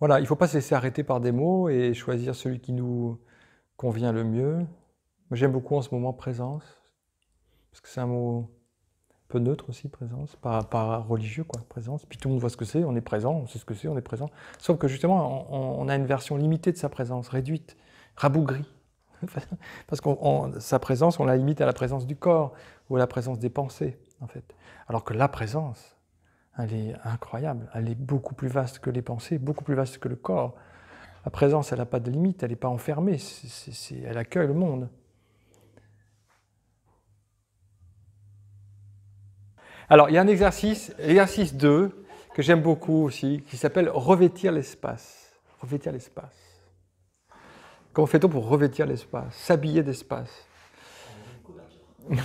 Voilà, il ne faut pas se laisser arrêter par des mots et choisir celui qui nous convient le mieux. Moi, j'aime beaucoup en ce moment présence, parce que c'est un mot un peu neutre aussi, présence, pas religieux, quoi, présence. Puis tout le monde voit ce que c'est, on est présent, on sait ce que c'est, on est présent. Sauf que justement, on a une version limitée de sa présence, réduite, rabougrie. Parce que sa présence, on la limite à la présence du corps ou à la présence des pensées, en fait. Alors que la présence, elle est incroyable, elle est beaucoup plus vaste que les pensées, beaucoup plus vaste que le corps. La présence, elle n'a pas de limite, elle n'est pas enfermée, elle accueille le monde. Alors, il y a un exercice, l'exercice 2, que j'aime beaucoup aussi, qui s'appelle revêtir l'espace. Revêtir l'espace. Comment fait-on pour revêtir l'espace, s'habiller d'espace?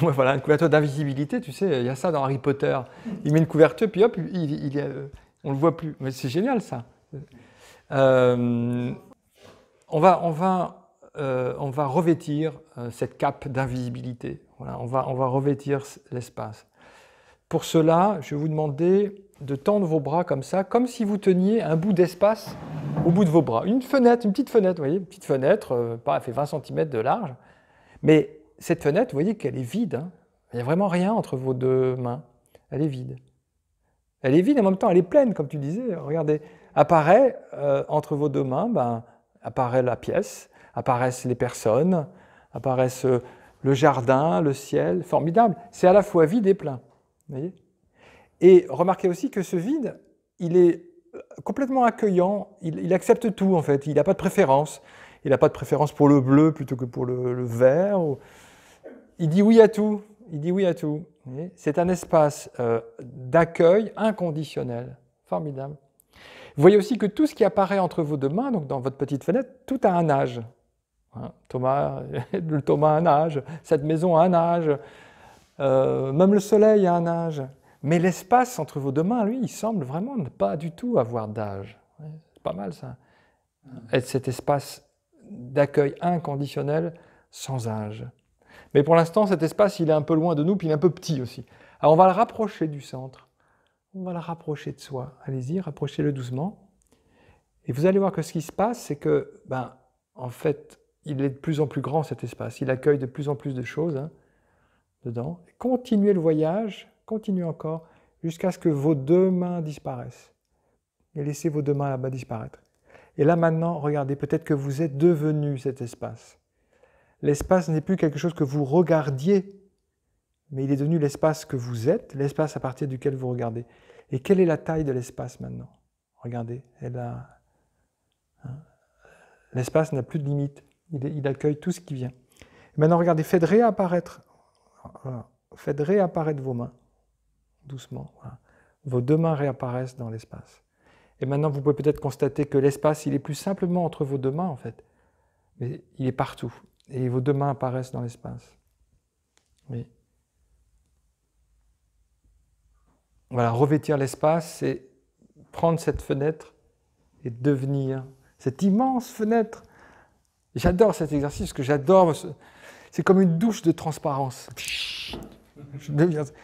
Voilà, une couverture d'invisibilité, tu sais, il y a ça dans Harry Potter. Il met une couverture, puis hop, on ne le voit plus. Mais c'est génial, ça. On va revêtir cette cape d'invisibilité. Voilà, on va revêtir l'espace. Pour cela, je vais vous demander de tendre vos bras comme ça, comme si vous teniez un bout d'espace au bout de vos bras. Une fenêtre, une petite fenêtre, vous voyez, une petite fenêtre, elle fait 20 cm de large. Mais cette fenêtre, vous voyez qu'elle est vide. Hein. Il n'y a vraiment rien entre vos deux mains. Elle est vide. Elle est vide, en même temps, elle est pleine, comme tu disais. Regardez, apparaît entre vos deux mains, apparaît la pièce, apparaissent les personnes, apparaissent le jardin, le ciel. Formidable. C'est à la fois vide et plein. Vous voyez ? Et remarquez aussi que ce vide, il est complètement accueillant, il accepte tout en fait, il n'a pas de préférence. Il n'a pas de préférence pour le bleu plutôt que pour le vert. Il dit oui à tout. Il dit oui à tout. C'est un espace d'accueil inconditionnel. Formidable. Vous voyez aussi que tout ce qui apparaît entre vos deux mains, donc dans votre petite fenêtre, tout a un âge. Hein, Thomas a un âge, cette maison a un âge, même le soleil a un âge. Mais l'espace entre vos deux mains, lui, il semble vraiment ne pas du tout avoir d'âge. C'est pas mal ça. Et cet espace d'accueil inconditionnel sans âge. Mais pour l'instant, cet espace, il est un peu loin de nous, puis il est un peu petit aussi. Alors on va le rapprocher du centre. On va le rapprocher de soi. Allez-y, rapprochez-le doucement. Et vous allez voir que ce qui se passe, c'est que, en fait, il est de plus en plus grand cet espace. Il accueille de plus en plus de choses dedans. Continuez le voyage, continuez encore, jusqu'à ce que vos deux mains disparaissent. Et laissez vos deux mains là-bas disparaître. Et là maintenant, regardez, peut-être que vous êtes devenu cet espace. L'espace n'est plus quelque chose que vous regardiez, mais il est devenu l'espace que vous êtes, l'espace à partir duquel vous regardez. Et quelle est la taille de l'espace maintenant? Regardez, l'espace n'a plus de limite, il accueille tout ce qui vient. Et maintenant, regardez, faites réapparaître vos mains, doucement. Voilà. Vos deux mains réapparaissent dans l'espace. Et maintenant, vous pouvez peut-être constater que l'espace, il est plus simplement entre vos deux mains, en fait. Mais il est partout. Et vos deux mains apparaissent dans l'espace. Oui. Voilà, revêtir l'espace, c'est prendre cette fenêtre et devenir cette immense fenêtre. J'adore cet exercice, parce que j'adore... C'est comme une douche de transparence.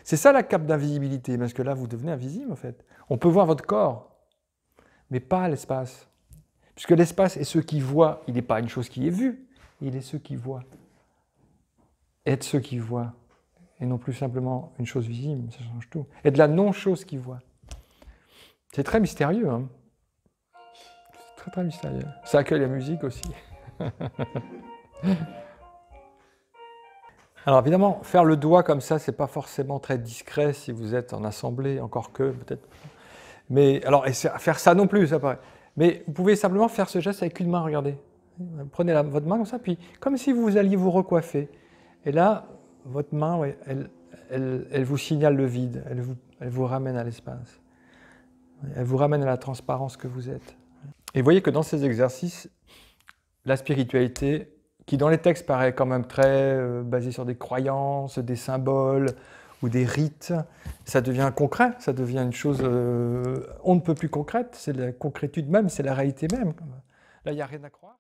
C'est ça la cape d'invisibilité, parce que là, vous devenez invisible, en fait. On peut voir votre corps, mais pas l'espace. Puisque l'espace est ce qui voit, il n'est pas une chose qui est vue, il est ce qui voit. Être ce qui voit, et non plus simplement une chose visible, ça change tout. Être la non-chose qui voit. C'est très mystérieux, hein. C'est très très mystérieux. Ça accueille la musique aussi. Alors évidemment, faire le doigt comme ça, c'est pas forcément très discret si vous êtes en assemblée, encore que peut-être. Mais alors, et faire ça non plus, ça paraît. Mais vous pouvez simplement faire ce geste avec une main, regardez. Prenez votre main comme ça, puis comme si vous alliez vous recoiffer. Et là, votre main, ouais, elle vous signale le vide, elle vous ramène à l'espace. Elle vous ramène à la transparence que vous êtes. Et vous voyez que dans ces exercices, la spiritualité, qui dans les textes paraît quand même très basée sur des croyances, des symboles ou des rites, ça devient concret, ça devient une chose on ne peut plus concrète, c'est la concrétude même, c'est la réalité même. Là, il n'y a rien à croire.